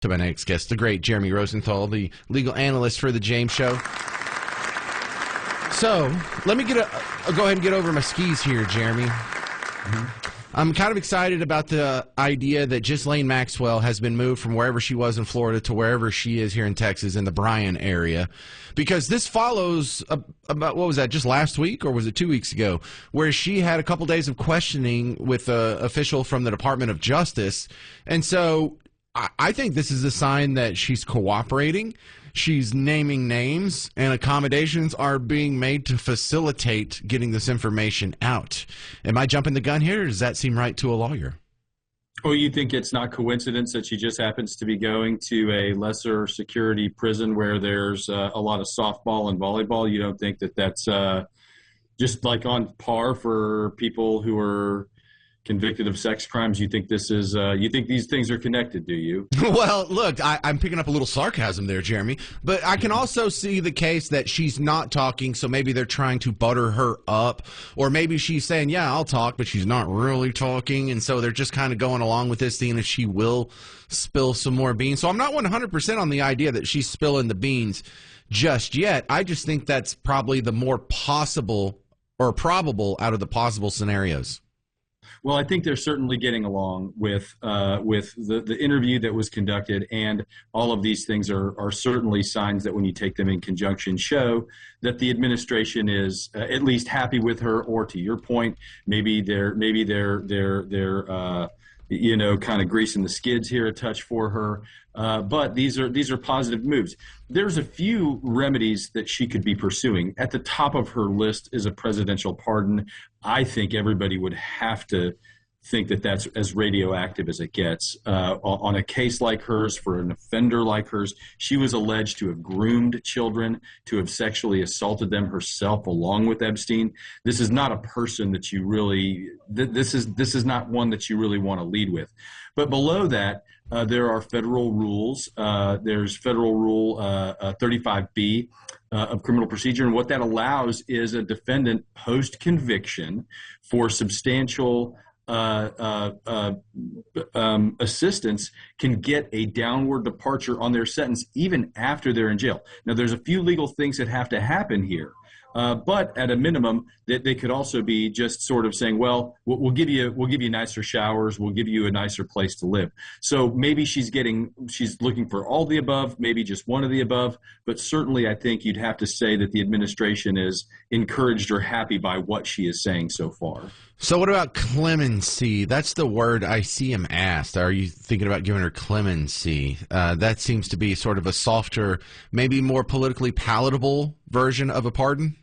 To my next guest, the great Jeremy Rosenthal, the legal analyst for the James Show. So let me go ahead and get over my skis here, Jeremy. I'm kind of excited about the idea that Ghislaine Maxwell has been moved from wherever she was in Florida to wherever she is here in Texas in the Bryan area, because this follows about, what was that, just last week or was it 2 weeks ago, where she had a couple days of questioning with an official from the Department of Justice. And so I think this is a sign that she's cooperating. She's naming names, and accommodations are being made to facilitate getting this information out. Am I jumping the gun here, or does that seem right to a lawyer? Oh, you think it's not coincidence that she just happens to be going to a lesser security prison where there's a lot of softball and volleyball? You don't think that that's just like on par for people who are convicted of sex crimes? You think this is you think these things are connected, do you? Well, look, I'm picking up a little sarcasm there, Jeremy, but I can also see the case that she's not talking, so maybe they're trying to butter her up, or maybe she's saying, yeah, I'll talk, but she's not really talking, and so they're just kind of going along with this, seeing if she will spill some more beans. So I'm not 100% on the idea that she's spilling the beans just yet. I just think that's probably the more possible or probable out of the possible scenarios. Well, I think they're certainly getting along with the interview that was conducted, and all of these things are certainly signs that when you take them in conjunction show that the administration is at least happy with her, or to your point, maybe they're kind of greasing the skids here a touch for her. But these are positive moves. There's a few remedies that she could be pursuing. At the top of her list is a presidential pardon. I think everybody would have to think that that's as radioactive as it gets. On a case like hers, for an offender like hers, she was alleged to have groomed children, to have sexually assaulted them herself along with Epstein. This is not a person that you really, this is not one that you really want to lead with. But below that, there are federal rules. There's Federal Rule 35B of criminal procedure, and what that allows is a defendant post-conviction for substantial assistance can get a downward departure on their sentence even after they're in jail. Now, there's a few legal things that have to happen here. But at a minimum, that they could also be just sort of saying, well, we'll give you nicer showers, we'll give you a nicer place to live. So maybe she's looking for all the above, maybe just one of the above, but certainly I think you'd have to say that the administration is encouraged or happy by what she is saying so far. So what about clemency? That's the word I see him asked. Are you thinking about giving her clemency? That seems to be sort of a softer, maybe more politically palatable version of a pardon.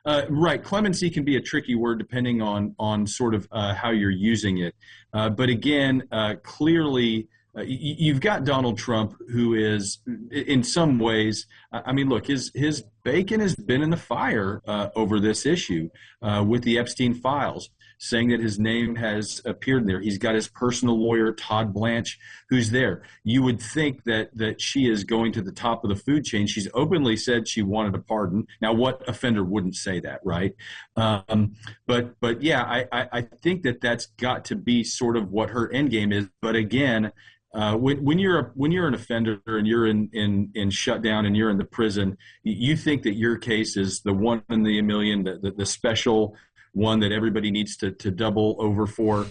Right. Clemency can be a tricky word depending on sort of how you're using it. But again, clearly, you've got Donald Trump, who is, in some ways, I mean, look, his bacon has been in the fire over this issue with the Epstein files, saying that his name has appeared there. He's got his personal lawyer, Todd Blanche, who's there. You would think that she is going to the top of the food chain. She's openly said she wanted a pardon. Now, what offender wouldn't say that, right? But yeah, I think that that's got to be sort of what her end game is. But again, when you're an offender and you're in shutdown and you're in the prison, you think that your case is the one in the million, the special one that everybody needs to double over for.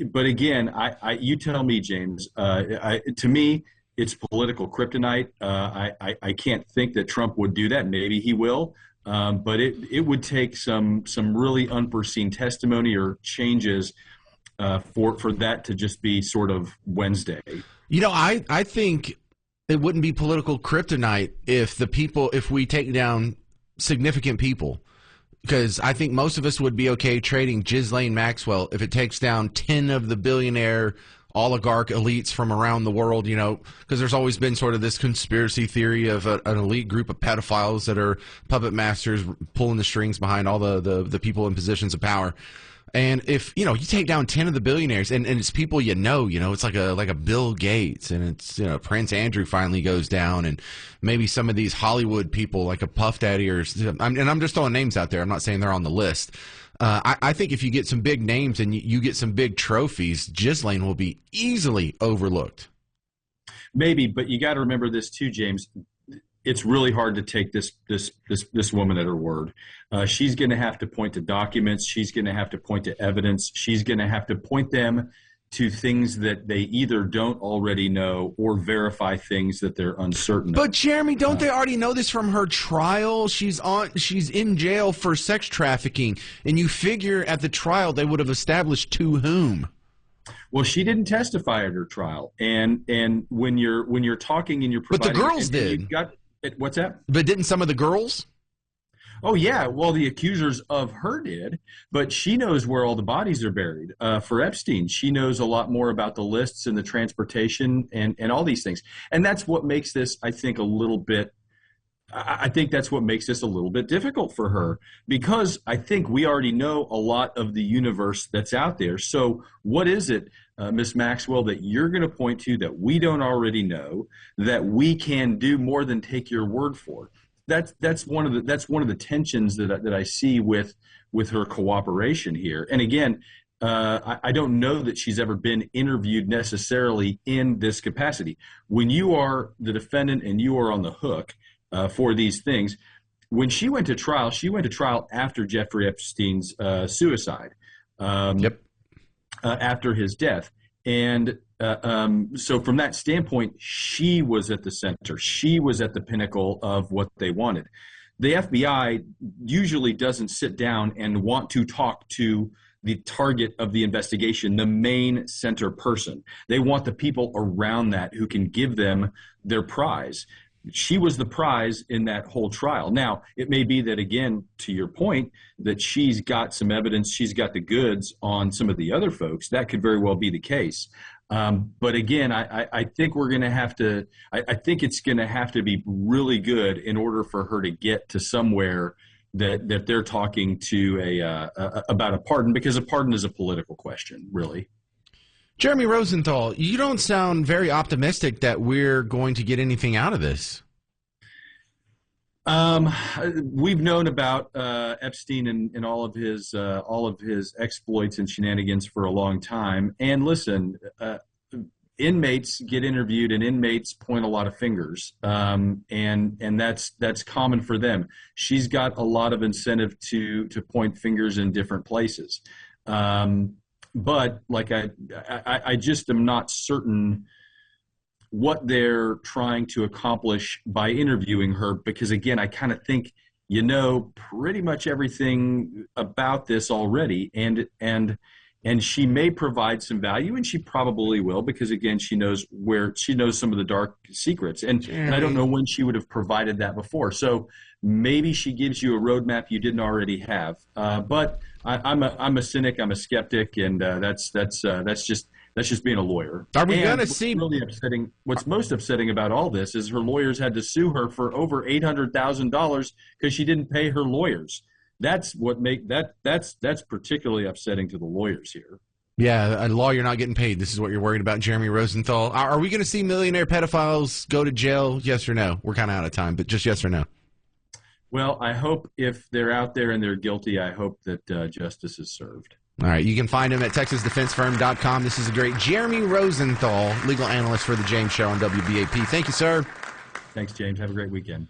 But again, you tell me, James. To me, it's political kryptonite. I can't think that Trump would do that. Maybe he will, but it would take some really unforeseen testimony or changes for that to just be sort of Wednesday. You know, I think it wouldn't be political kryptonite if we take down significant people. Because I think most of us would be okay trading Ghislaine Maxwell if it takes down 10 of the billionaire oligarch elites from around the world, you know, because there's always been sort of this conspiracy theory of an elite group of pedophiles that are puppet masters pulling the strings behind all the people in positions of power. And if, you know, you take down 10 of the billionaires and it's people you know, it's like a Bill Gates, and it's, you know, Prince Andrew finally goes down, and maybe some of these Hollywood people like a Puff Daddy and I'm just throwing names out there. I'm not saying they're on the list. I think if you get some big names and you get some big trophies, Ghislaine will be easily overlooked. Maybe, but you got to remember this too, James. It's really hard to take this woman at her word. She's going to have to point to documents. She's going to have to point to evidence. She's going to have to point them to things that they either don't already know or verify things that they're uncertain of. But Jeremy, don't they already know this from her trial? She's in jail for sex trafficking, and you figure at the trial they would have established to whom. Well, she didn't testify at her trial, and when you're talking and you're providing, but the girls did. What's that? But didn't some of the girls? Oh, yeah. Well, the accusers of her did, but she knows where all the bodies are buried. For Epstein, she knows a lot more about the lists and the transportation and all these things. And that's what makes this, I think, I think that's what makes this a little bit difficult for her, because I think we already know a lot of the universe that's out there. So what is it, Ms. Maxwell, that you're going to point to that we don't already know, that we can do more than take your word for? That's one of the tensions that I see with her cooperation here. And again, I don't know that she's ever been interviewed necessarily in this capacity. When you are the defendant and you are on the hook for these things, when she went to trial after Jeffrey Epstein's suicide, after his death. And so from that standpoint, she was at the center. She was at the pinnacle of what they wanted. The FBI usually doesn't sit down and want to talk to the target of the investigation, the main center person. They want the people around that who can give them their prize. She was the prize in that whole trial. Now, it may be that, again, to your point, that she's got some evidence, she's got the goods on some of the other folks. That could very well be the case. But again, I think we're going to have to, I think it's going to have to be really good in order for her to get to somewhere that they're talking to about a pardon, because a pardon is a political question, really. Jeremy Rosenthal, you don't sound very optimistic that we're going to get anything out of this. We've known about Epstein and all of his exploits and shenanigans for a long time. And listen, inmates get interviewed and inmates point a lot of fingers, and that's common for them. She's got a lot of incentive to point fingers in different places. But like I just am not certain what they're trying to accomplish by interviewing her, because again, I kind of think you know pretty much everything about this already, and she may provide some value, and she probably will, because again, she knows some of the dark secrets, and I don't know when she would have provided that before. So maybe she gives you a roadmap you didn't already have. But I'm a cynic, I'm a skeptic, and that's just being a lawyer. Are we going to see? Really upsetting. What's most upsetting about all this is her lawyers had to sue her for over $800,000 because she didn't pay her lawyers. That's particularly upsetting to the lawyers here. Yeah, a lawyer not getting paid. This is what you're worried about, Jeremy Rosenthal. Are we going to see millionaire pedophiles go to jail? Yes or no? We're kind of out of time, but just yes or no. Well, I hope if they're out there and they're guilty, I hope that justice is served. All right, you can find him at TexasDefenseFirm.com. This is a great Jeremy Rosenthal, legal analyst for The James Show on WBAP. Thank you, sir. Thanks, James. Have a great weekend.